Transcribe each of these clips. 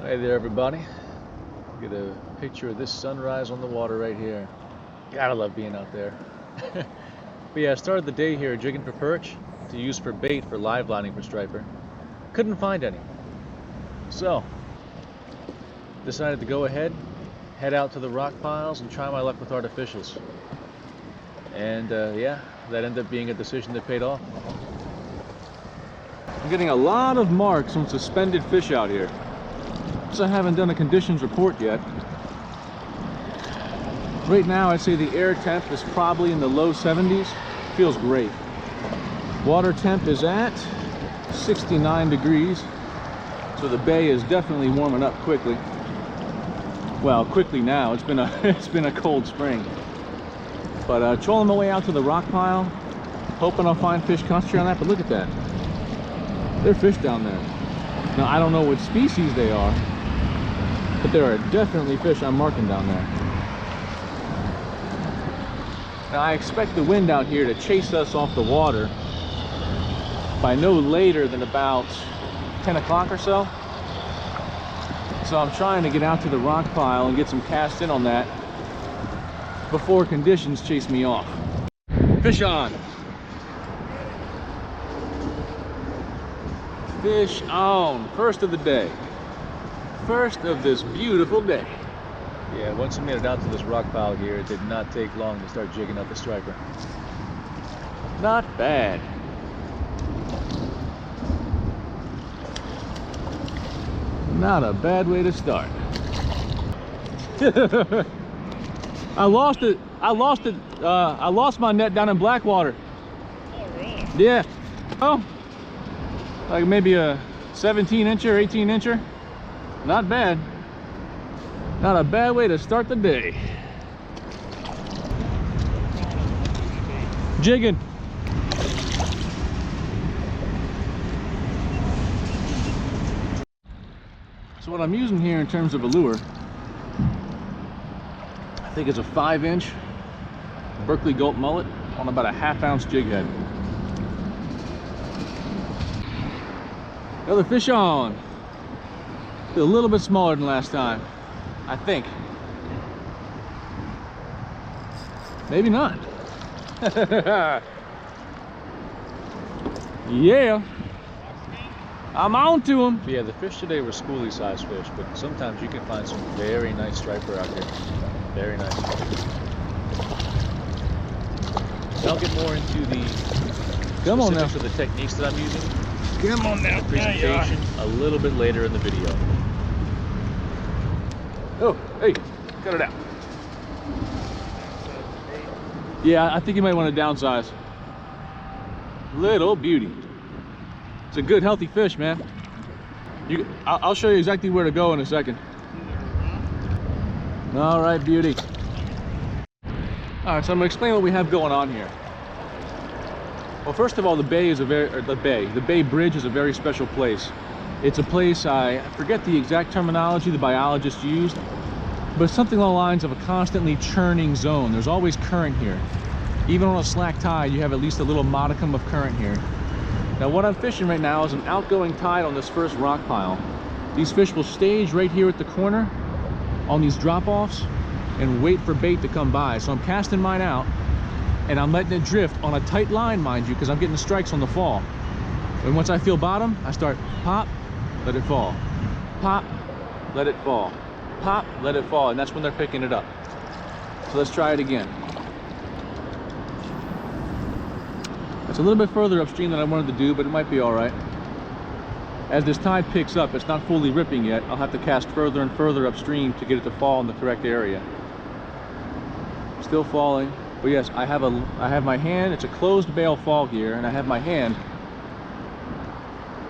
Hey there everybody. Get a picture of this sunrise on the water right here. Gotta love being out there. But yeah, I started the day here jigging for perch to use for bait for live lining for striper. Couldn't find any. So, decided to go ahead, head out to the rock piles and try my luck with artificials. And yeah, that ended up being a decision that paid off. I'm getting a lot of marks on suspended fish out here. So I haven't done a conditions report yet. Right now I'd say the air temp is probably in the low 70s. Feels great. Water temp is at 69 degrees. So the bay is definitely warming up quickly. Well, quickly now. It's been a cold spring. But trolling my way out to the rock pile, hoping I'll find fish concentrate on that. But look at that. There are fish down there. Now I don't know what species they are, but there are definitely fish I'm marking down there. Now I expect the wind out here to chase us off the water by no later than about 10 o'clock or so. So I'm trying to get out to the rock pile and get some cast in on that before conditions chase me off. Fish on! Fish on! First of the day. First of this beautiful day. Yeah, once we made it out to this rock pile here, it did not take long to start jigging up the striper. Not bad. Not a bad way to start. I lost it. I lost my net down in Blackwater. Oh, really? Yeah. Oh, like maybe a 17-incher, 18-incher. Not bad. Not a bad way to start the day. Jigging. So what I'm using here in terms of a lure, I think it's a 5-inch Berkeley Gulp mullet on about a 1/2 ounce jig head. Another fish on. A little bit smaller than last time, I think. Maybe not. Yeah. I'm on to them. But yeah, the fish today were schoolie sized fish, but sometimes you can find some very nice striper out here. Very nice. I'll get more into the specifics of the techniques that I'm using. Come on now. Presentation a little bit later in the video. Oh, hey, cut it out. Yeah, I think you might want to downsize. Little beauty. It's a good, healthy fish, man. I'll show you exactly where to go in a second. All right, beauty. All right, so I'm gonna explain what we have going on here. Well, first of all, the Bay Bridge is a very special place. It's a place, I forget the exact terminology the biologist used, but it's something along the lines of a constantly churning zone. There's always current here. Even on a slack tide, you have at least a little modicum of current here. Now what I'm fishing right now is an outgoing tide on this first rock pile. These fish will stage right here at the corner on these drop-offs and wait for bait to come by. So I'm casting mine out and I'm letting it drift on a tight line, mind you, because I'm getting strikes on the fall. And once I feel bottom, I start pop, let it fall. Pop, let it fall. Pop, let it fall. And that's when they're picking it up. So let's try it again. It's a little bit further upstream than I wanted to do, but it might be all right. As this tide picks up, it's not fully ripping yet. I'll have to cast further and further upstream to get it to fall in the correct area. Still falling, but yes, I have my hand. It's a closed bail fall here, and I have my hand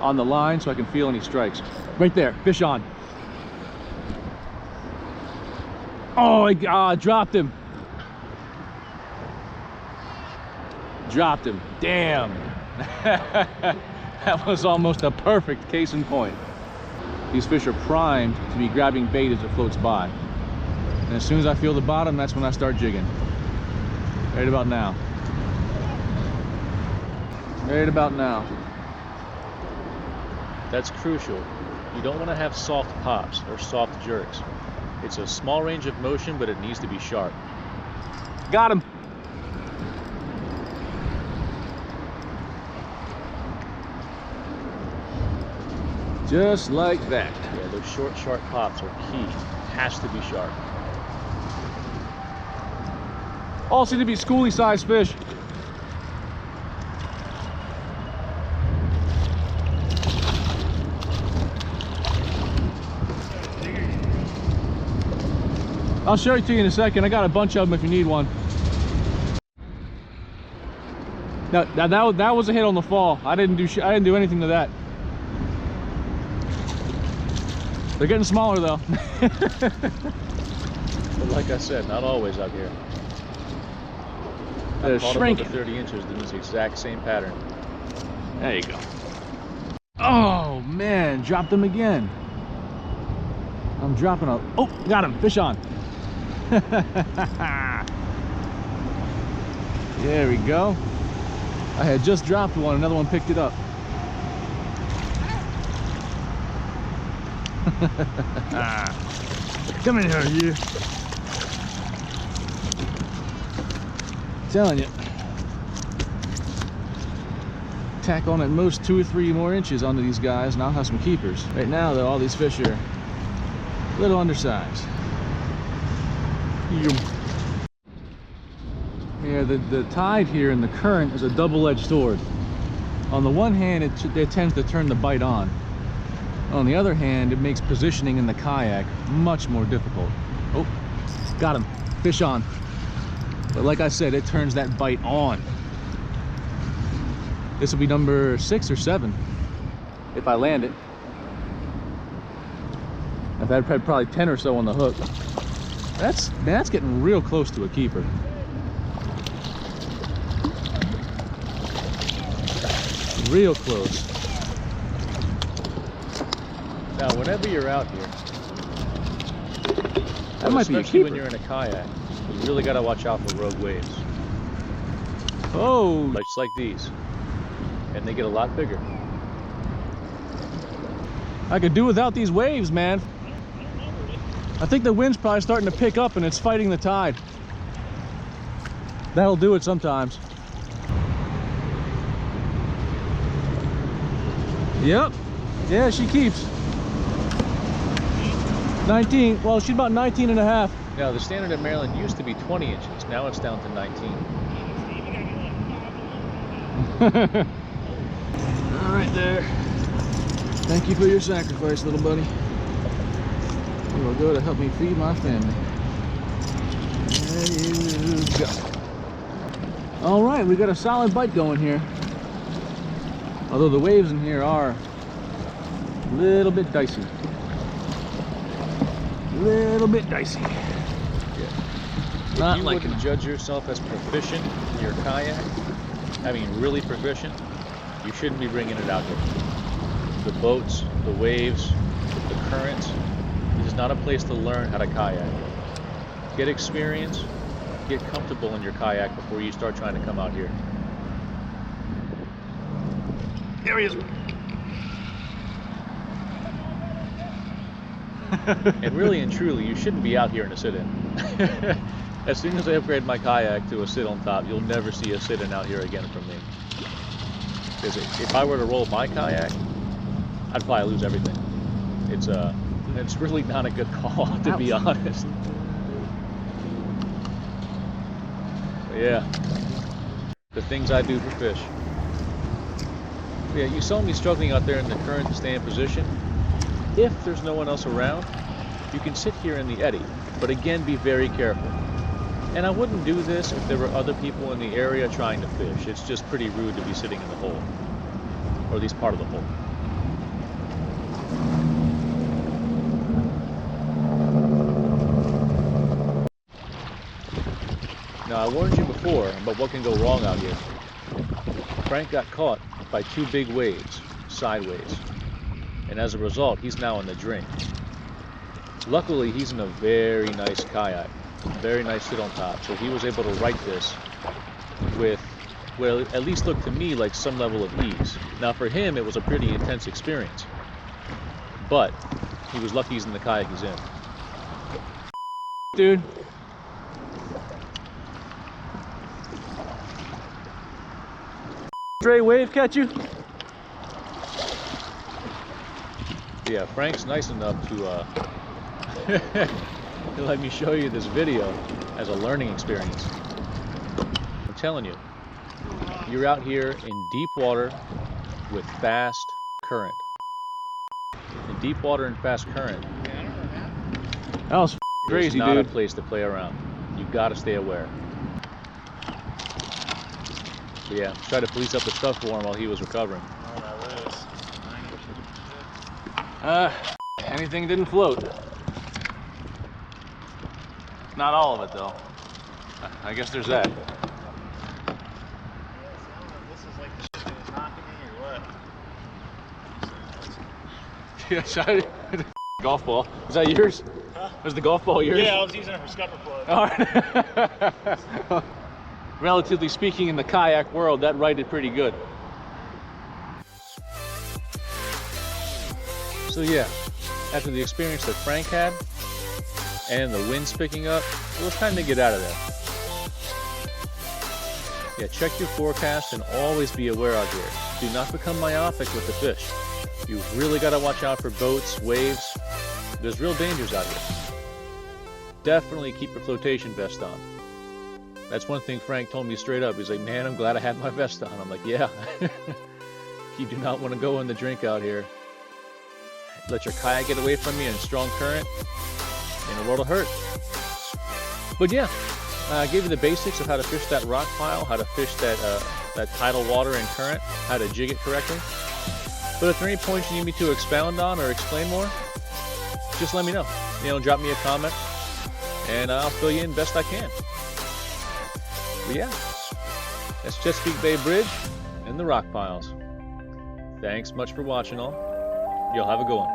on the line so I can feel any strikes. Right there, fish on. Oh, I dropped him. Dropped him. Damn. That was almost a perfect case in point. These fish are primed to be grabbing bait as it floats by. And as soon as I feel the bottom, that's when I start jigging. Right about now. Right about now. That's crucial. You don't want to have soft pops or soft jerks. It's a small range of motion, but it needs to be sharp. Got him. Just like that. Yeah, those short, sharp pops are key. It has to be sharp. All seem to be schoolie sized fish. I'll show it to you in a second. I got a bunch of them if you need one. Now that was a hit on the fall. I didn't do anything to that. They're getting smaller though. But like I said, not always out here. They're shrinking. 30 inches doing this exact same pattern. There you go. Oh man, dropped him again. I'm dropping a. Oh, got him. Fish on. There we go. I had just dropped one, another one picked it up. Come in here, you. Telling you. Tack on at most 2 or 3 more inches onto these guys and I'll have some keepers. Right now though, all these fish are a little undersized. Yeah, the tide here and the current is a double-edged sword. On the one hand, it tends to turn the bite on. On the other hand, it makes positioning in the kayak much more difficult. Oh, got him. Fish on. But like I said, it turns that bite on. This will be number 6 or 7 if I land it. I've had probably 10 or so on the hook. That's getting real close to a keeper. Real close. Now, whenever you're out here, that might be a especially keeper. when you're in a kayak, you really got to watch out for rogue waves. Oh, Like these. And they get a lot bigger. I could do without these waves, man. I think the wind's probably starting to pick up and it's fighting the tide. That'll do it sometimes. Yep. Yeah, she keeps. 19. Well, she's about 19 and a half. Now, the standard in Maryland used to be 20 inches. Now it's down to 19. All right there. Thank you for your sacrifice, little buddy. You will go to help me feed my family. There you go. All right, we got a solid bite going here. Although the waves in here are a little bit dicey. Little bit dicey. Yeah. Not If you like wouldn't judge yourself as proficient in your kayak, I mean really proficient, you shouldn't be bringing it out here. The boats, the waves, the currents, this is not a place to learn how to kayak. Get experience, get comfortable in your kayak before you start trying to come out here. There he is. And really and truly, you shouldn't be out here in a sit-in. As soon as I upgrade my kayak to a sit-on top, you'll never see a sit-in out here again from me. Because if I were to roll my kayak, I'd probably lose everything. It's really not a good call, to be honest. But yeah, the things I do for fish. Yeah, you saw me struggling out there in the current to stay in position. If there's no one else around, you can sit here in the eddy, but again, be very careful. And I wouldn't do this if there were other people in the area trying to fish. It's just pretty rude to be sitting in the hole, or at least part of the hole. Now, I warned you before about what can go wrong out here. Frank got caught by 2 big waves, sideways. And as a result, he's now in the drink. Luckily, he's in a very nice kayak, very nice sit on top, so he was able to right this with, well, at least looked to me like some level of ease. Now for him, it was a pretty intense experience. but he was lucky he's in the kayak he's in. Dude. Stray wave catch you? Yeah, Frank's nice enough to let me show you this video as a learning experience. I'm telling you, you're out here in deep water with fast current. In deep water and fast current, That was crazy, it's not dude. a place to play around. You gotta stay aware. But yeah, try to police up the stuff for him while he was recovering. Anything didn't float. Not all of it, though. I guess there's that. This is like the shit that was knocking me or what? Yeah, golf ball. Is that yours? Huh? Was the golf ball yours? Yeah, I was using it for scupper plug. All right. Relatively speaking, in the kayak world, that righted pretty good. So yeah, after the experience that Frank had, and the wind's picking up, it was time to get out of there. Yeah, check your forecast and always be aware out here. Do not become myopic with the fish. You really got to watch out for boats, waves. There's real dangers out here. Definitely keep your flotation vest on. That's one thing Frank told me straight up. He's like, man, I'm glad I had my vest on. I'm like, yeah. You do not want to go in the drink out here. Let your kayak get away from you in strong current, and the world will hurt. But yeah, I gave you the basics of how to fish that rock pile, how to fish that tidal water and current, how to jig it correctly. But if there are any points you need me to expound on or explain more, just let me know. Drop me a comment, and I'll fill you in best I can. But yeah, that's Chesapeake Bay Bridge and the rock piles. Thanks much for watching all. Y'all have a good one.